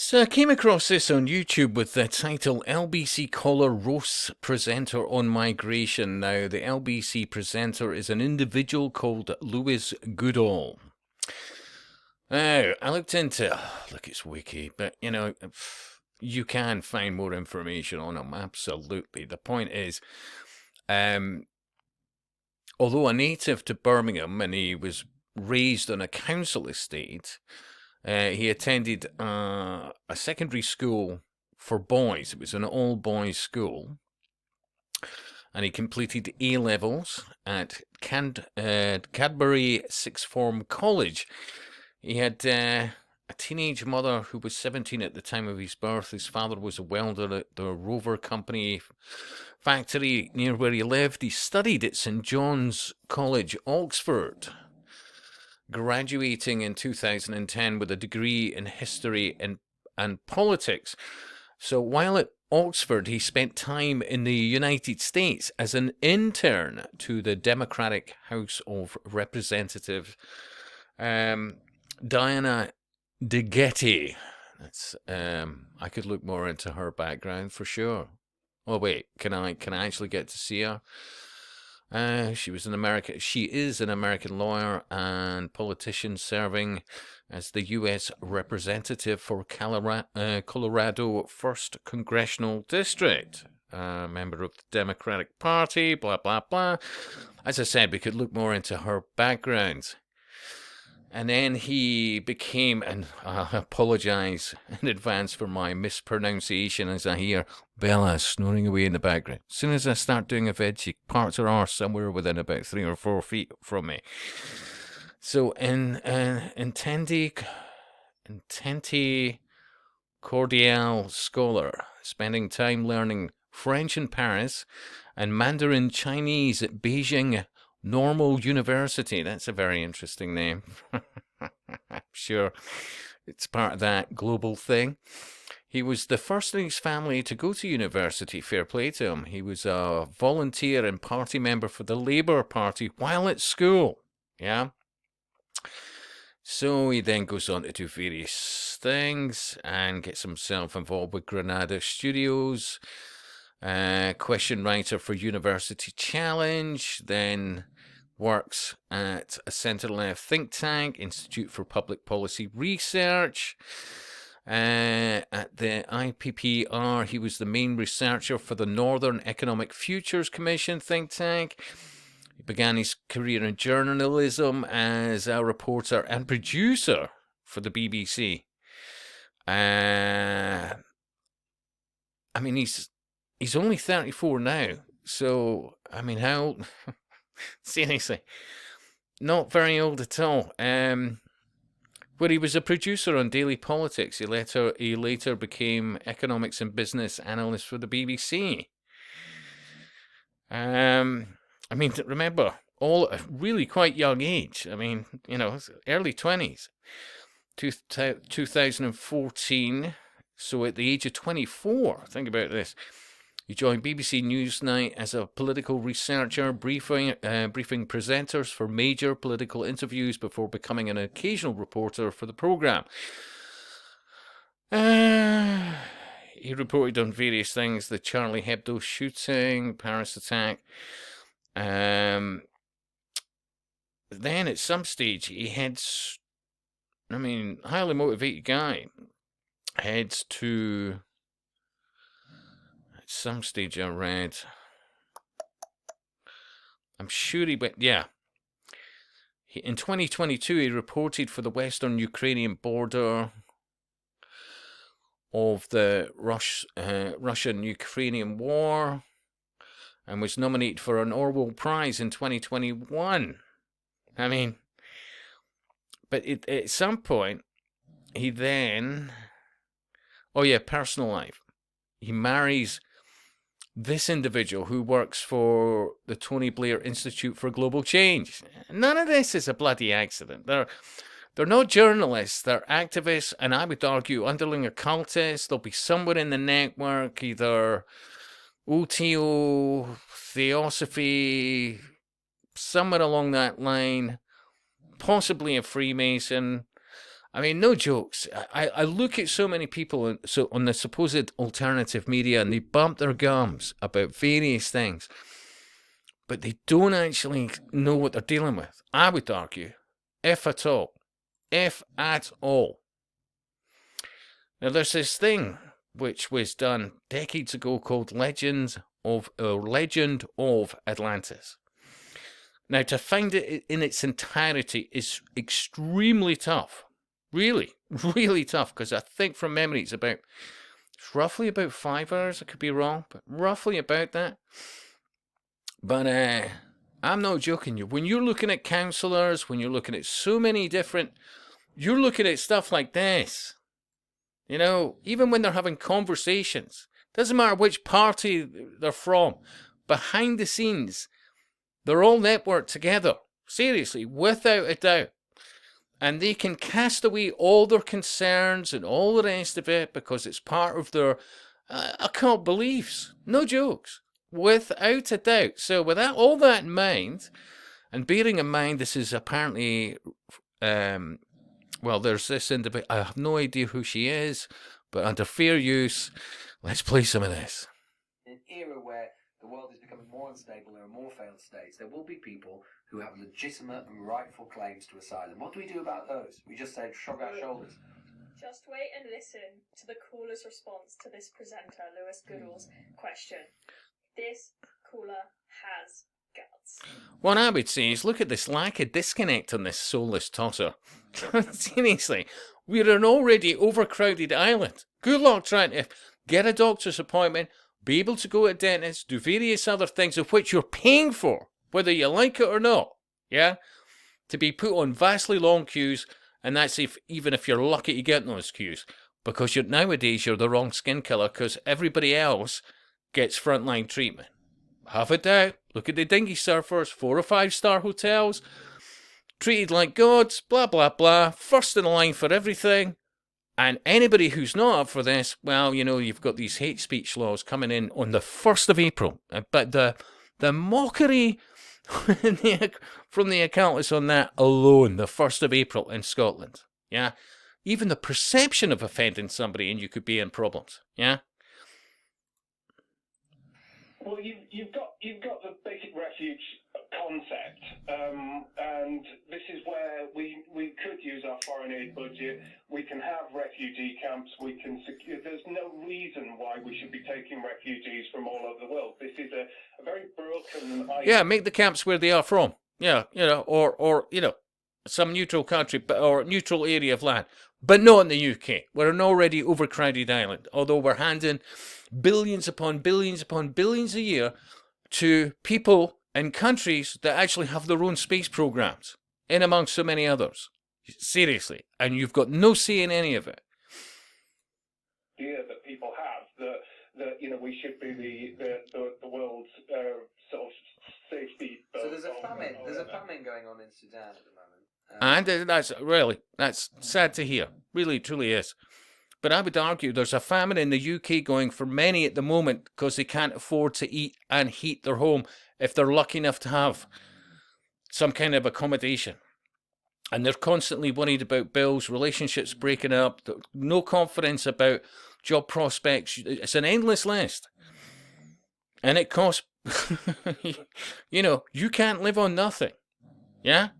So I came across this on YouTube with the title LBC Caller Roasts Presenter on Migration. Now, the LBC presenter is an individual called Lewis Goodall. Now, I looked into, look, it's wiki, but you can find more information on him, absolutely. The point is, although a native to Birmingham and he was raised on a council estate, he attended a secondary school for boys. It was an all-boys school. And he completed A-levels at Cadbury Sixth Form College. He had a teenage mother who was 17 at the time of his birth. His father was a welder at the Rover Company factory near where he lived. He studied at St John's College, Oxford, graduating in 2010 with a degree in history and politics. So while at Oxford, he spent time in the United States as an intern to the Democratic House of Representatives. Diana DeGette. That's I could look more into her background for sure. Oh wait, can I actually get to see her? She is an American lawyer and politician serving as the U.S. representative for Colorado 1st Congressional District, member of the Democratic Party, blah, blah, blah. As I said, we could look more into her background. And then he became, and I apologize in advance for my mispronunciation as I hear Bella snoring away in the background. As soon as I start doing a vid, she parks her arse somewhere within about 3 or 4 feet from me. So Intenti Cordial scholar, spending time learning French in Paris and Mandarin Chinese at Beijing Normal University. That's a very interesting name. I'm sure it's part of that global thing. He was the first in his family to go to university, fair play to him. He was a volunteer and party member for the Labour Party while at school. Yeah. So he then goes on to do various things and gets himself involved with Granada Studios, question writer for University Challenge, then works at a centre-left think tank, Institute for Public Policy Research. At the IPPR, he was the main researcher for the Northern Economic Futures Commission think tank. He began his career in journalism as a reporter and producer for the BBC. I mean, he's only 34 now, so, I mean, how... Seriously, not very old at all. Where he was a producer on Daily Politics, he later became economics and business analyst for the BBC. I mean, remember, all at a really quite young age. I mean, early 20s. 2014, so at the age of 24, think about this. He joined BBC Newsnight as a political researcher, briefing presenters for major political interviews before becoming an occasional reporter for the programme. He reported on various things, the Charlie Hebdo shooting, Paris attack. Then at some stage he heads, highly motivated guy, heads to... Some stage I read, I'm sure he went, in 2022 he reported for the Western Ukrainian border of the Russian-Ukrainian war and was nominated for an Orwell Prize in 2021. I mean, but at some point he then, personal life. He marries this individual who works for the Tony Blair Institute for Global Change. None of this is a bloody accident. They're not journalists, they're activists, and I would argue underling occultists. There'll be somewhere in the network, either OTO, Theosophy, somewhere along that line, possibly a Freemason. I mean, no jokes. I look at so many people on the supposed alternative media, and they bump their gums about various things, but they don't actually know what they're dealing with. I would argue, if at all. If at all. Now, there's this thing which was done decades ago called Legend of Atlantis. Now, to find it in its entirety is extremely tough. Really, really tough, because I think from memory it's roughly about 5 hours. I could be wrong, but roughly about that. But I'm not joking you. When you're looking at counselors, when you're looking at so many different, you're looking at stuff like this. You know, even when they're having conversations, doesn't matter which party they're from, behind the scenes, they're all networked together. Seriously, without a doubt. And they can cast away all their concerns and all the rest of it because it's part of their occult beliefs. No jokes. Without a doubt. So with all that in mind, and bearing in mind this is apparently, well, there's this individual, I have no idea who she is, but under fair use, let's play some of this. In an era where the world is becoming more unstable, there are more failed states, there will be people who have legitimate and rightful claims to asylum. What do we do about those? We just say shrug our shoulders. Just wait and listen to the caller's response to this presenter, Lewis Goodall's question. This caller has guts. What I would say is look at this lack of disconnect on this soulless tosser. Seriously, we're an already overcrowded island. Good luck trying to get a doctor's appointment, be able to go to a dentist, do various other things of which you're paying for, whether you like it or not, yeah? To be put on vastly long queues, and that's even if you're lucky to get in those queues, because nowadays you're the wrong skin colour because everybody else gets frontline treatment. Have a doubt. Look at the dinghy surfers, 4 or 5 star hotels, treated like gods, blah, blah, blah, first in line for everything. And anybody who's not up for this, well, you know, you've got these hate speech laws coming in on the 1st of April. But the mockery from the accountants on that alone, the 1st of April in Scotland, yeah? Even the perception of offending somebody and you could be in problems, yeah? Well, you've got the basic refuge concept, and this is where we could use our foreign aid budget. We can have refugee camps. We can secure. There's no reason why we should be taking refugees from all over the world. This is a very broken idea. Yeah, make the camps where they are from. Yeah, you know, or you know, some neutral country or neutral area of land, but not in the UK. We're an already overcrowded island, although we're handing billions upon billions upon billions a year to people in countries that actually have their own space programs, in amongst so many others. Seriously, and you've got no say in any of it. Idea that people have that you know we should be the world's sort of safety. So there's a famine. There's a famine going on in Sudan at the moment. And that's sad to hear. Really, truly is. But I would argue there's a famine in the UK going for many at the moment because they can't afford to eat and heat their home if they're lucky enough to have some kind of accommodation. And they're constantly worried about bills, relationships breaking up, no confidence about job prospects. It's an endless list. And it costs, you know, you can't live on nothing. Yeah?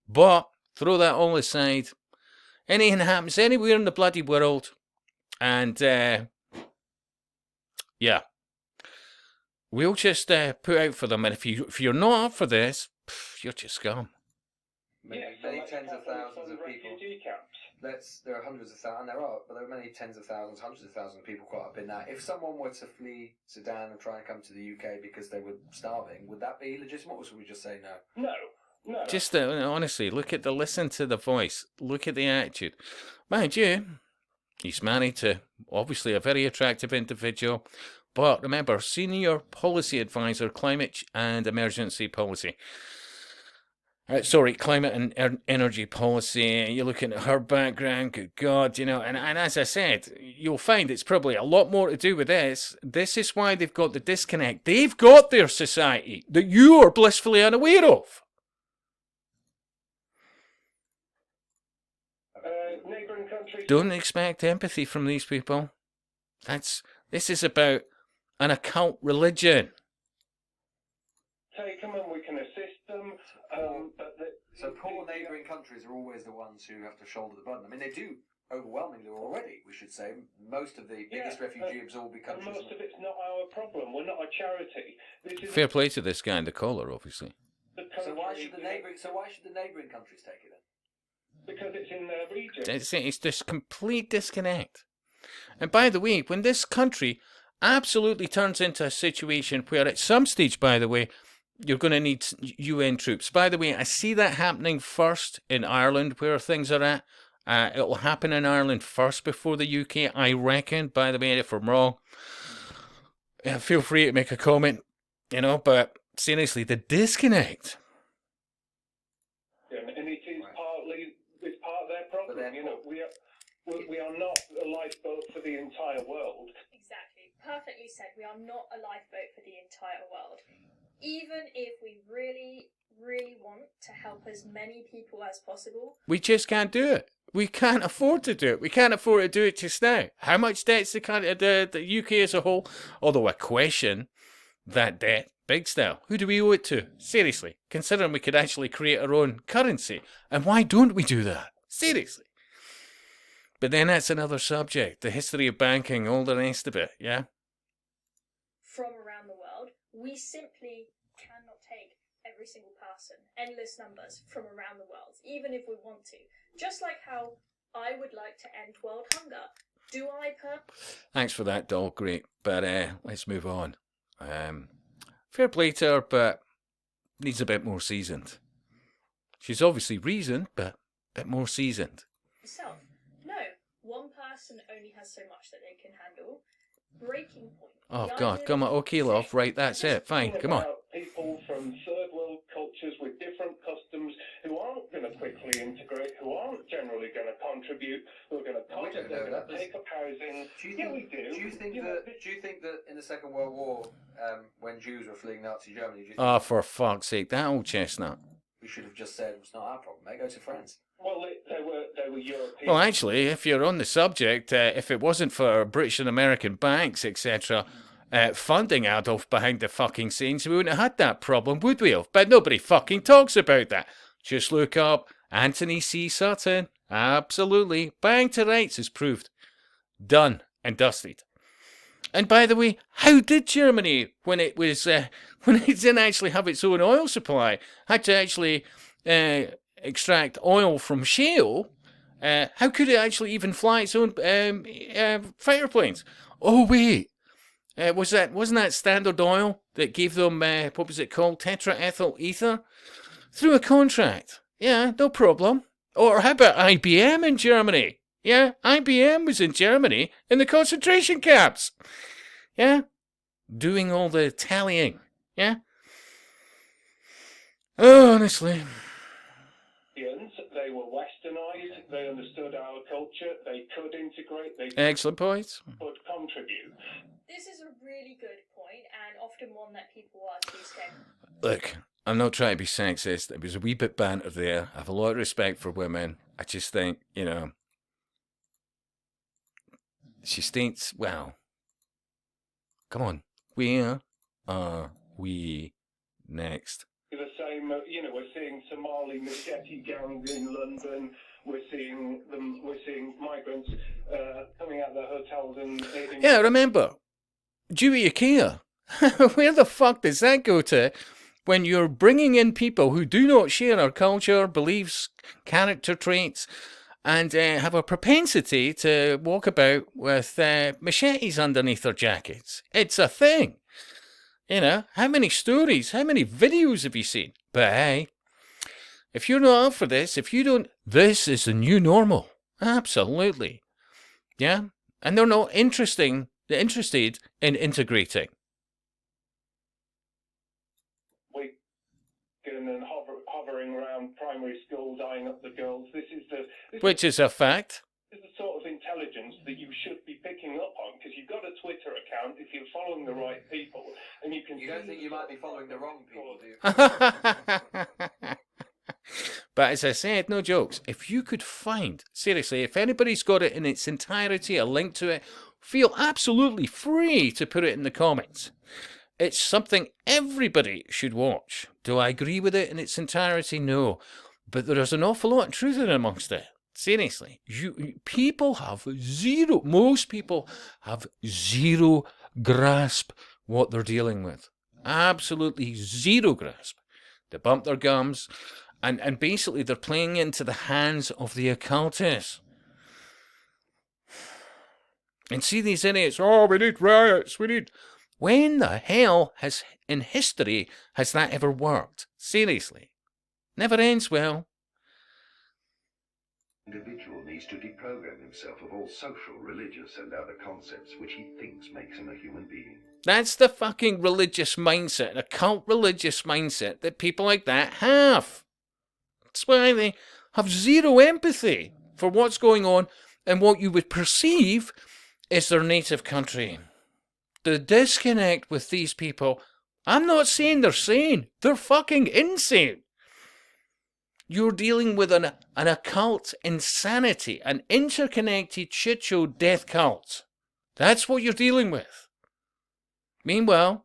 But throw that all aside. Anything happens anywhere in the bloody world. And, yeah. We'll just put out for them. And if you're not up for this, you're just scum. Many tens of thousands of people. Refugee camps. There are hundreds of thousands, but there are many tens of thousands, hundreds of thousands of people caught up in that. If someone were to flee Sudan and try and come to the UK because they were starving, would that be legitimate, or should we just say no? No. Just honestly, listen to the voice, look at the attitude. Mind you, he's married to obviously a very attractive individual, but remember, senior policy advisor, climate and emergency policy. Climate and energy policy. You're looking at her background, good God, you know, and as I said, you'll find it's probably a lot more to do with this. This is why they've got the disconnect. They've got their society that you are blissfully unaware of. don't expect empathy from these people. This is about an occult religion. Take them and we can assist them. So poor neighbouring countries are always the ones who have to shoulder the burden. I mean, they do overwhelmingly already, we should say. Most of the biggest refugee absorbing countries. And most of it's not our problem. We're not a charity. Fair play to this guy in the collar, obviously. So why should the neighbouring countries take it then? Because it's in their region. It's this complete disconnect. And by the way, when this country absolutely turns into a situation where at some stage, by the way, you're going to need UN troops. By the way, I see that happening first in Ireland, where things are at. It'll happen in Ireland first before the UK, I reckon. By the way, if I'm wrong, feel free to make a comment, but seriously, the disconnect. Yeah, and it is it's part of their problem. We are not a lifeboat for the entire world. Exactly. Perfectly said. We are not a lifeboat for the entire world. Even if we really, really want to help as many people as possible, we just can't do it. We can't afford to do it. We can't afford to do it just now. How much debt's the UK as a whole? Although I question that debt big style. Who do we owe it to? Seriously, considering we could actually create our own currency. And why don't we do that? Seriously. But then that's another subject. The history of banking, all the rest of it, yeah? from around the world, we simply cannot take every single person, endless numbers from around the world, even if we want to. Just like how I would like to end world hunger. Do I Thanks for that, doll. Great. But let's move on. Fair play to her, but needs a bit more seasoned. She's obviously reasoned, but a bit more seasoned. Yourself. No, one person only has so much that they can handle. Breaking point. Oh, God, come on. Okay, love. Right, that's it. Fine, come on. People from third world cultures with different customs who aren't going to quickly integrate, who aren't generally going to contribute, who are going to take up housing. Do you think that in the Second World War, when Jews were fleeing Nazi Germany, oh, for fuck's sake, that old chestnut. We should have just said it's not our problem, mate. Go to France. Well, they were European. Well, actually, if you're on the subject, if it wasn't for British and American banks, etc., funding Adolf behind the fucking scenes, we wouldn't have had that problem, would we have? But nobody fucking talks about that. Just look up Anthony C. Sutton. Absolutely. Bang to rights is proved. Done and dusted. And by the way, how did Germany, when it didn't actually have its own oil supply, had to actually extract oil from shale, how could it actually even fly its own fighter planes? Oh wait, wasn't that Standard Oil that gave them what was it called, tetraethyl ether, through a contract? Yeah, no problem. Or how about IBM in Germany? Yeah, IBM was in Germany in the concentration camps. Yeah, doing all the tallying. Yeah. Oh, honestly. They were westernized, they understood our culture, they could integrate, they Excellent points. could contribute. This is a really good point, and often one that people are too scared. Look, I'm not trying to be sexist. It was a wee bit banter there. I have a lot of respect for women. I just think, she states, well, come on, where are we next? The same, we're seeing Somali machete gangs in London. We're seeing migrants coming out of their hotels and. Yeah, remember, duty of care. Where the fuck does that go to when you're bringing in people who do not share our culture, beliefs, character traits, and have a propensity to walk about with machetes underneath their jackets? It's a thing. How many stories, how many videos have you seen? But hey, if you're not up for this, this is the new normal. Absolutely. Yeah? And they're not interested in integrating. And hovering around primary schools, eyeing up the girls. Which is a fact. This is the sort of intelligence that you should be picking up on, because you've got a Twitter account if you're following the right people, and you can. You don't think you might be following the wrong people, do But as I said, no jokes. If you could find, seriously, if anybody's got it in its entirety, a link to it, feel absolutely free to put it in the comments. It's something everybody should watch. Do I agree with it in its entirety? No. But there is an awful lot of truth in amongst it. Seriously. Most people have zero grasp what they're dealing with. Absolutely zero grasp. They bump their gums, and basically they're playing into the hands of the occultists. And see these idiots, we need riots, When the hell in history has that ever worked? Seriously. Never ends well. Individual needs to deprogram himself of all social, religious and other concepts which he thinks makes him a human being. That's the fucking religious mindset, the cult religious mindset that people like that have. That's why they have zero empathy for what's going on and what you would perceive is their native country. The disconnect with these people, I'm not saying they're sane, they're fucking insane. You're dealing with an occult insanity, an interconnected shit show death cult. That's what you're dealing with. Meanwhile,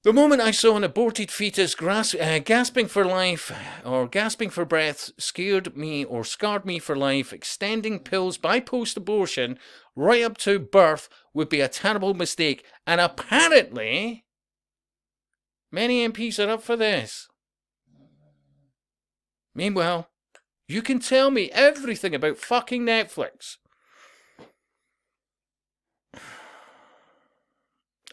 the moment I saw an aborted fetus gasping for life or gasping for breath scared me or scarred me for life. Extending pills by post-abortion right up to birth would be a terrible mistake. And apparently, many MPs are up for this. Meanwhile, you can tell me everything about fucking Netflix.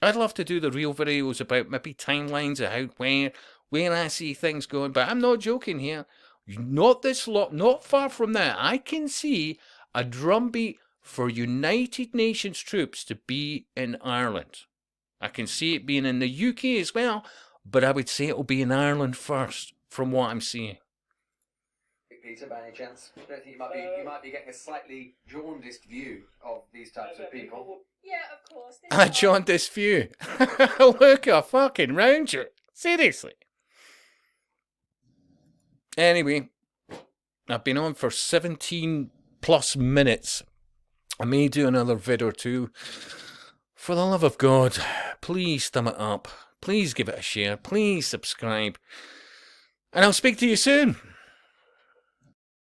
I'd love to do the real videos about maybe timelines of how where I see things going, but I'm not joking here. Not far from that. I can see a drumbeat for United Nations troops to be in Ireland. I can see it being in the UK as well, but I would say it'll be in Ireland first, from what I'm seeing. Peter, by any chance? I don't think you might be getting a slightly jaundiced view of these types of people. Yeah, of course. A jaundiced view. Look a fucking round you. Seriously. Anyway, I've been on for 17 plus minutes. I may do another vid or two. For the love of God, please thumb it up. Please give it a share. Please subscribe. And I'll speak to you soon.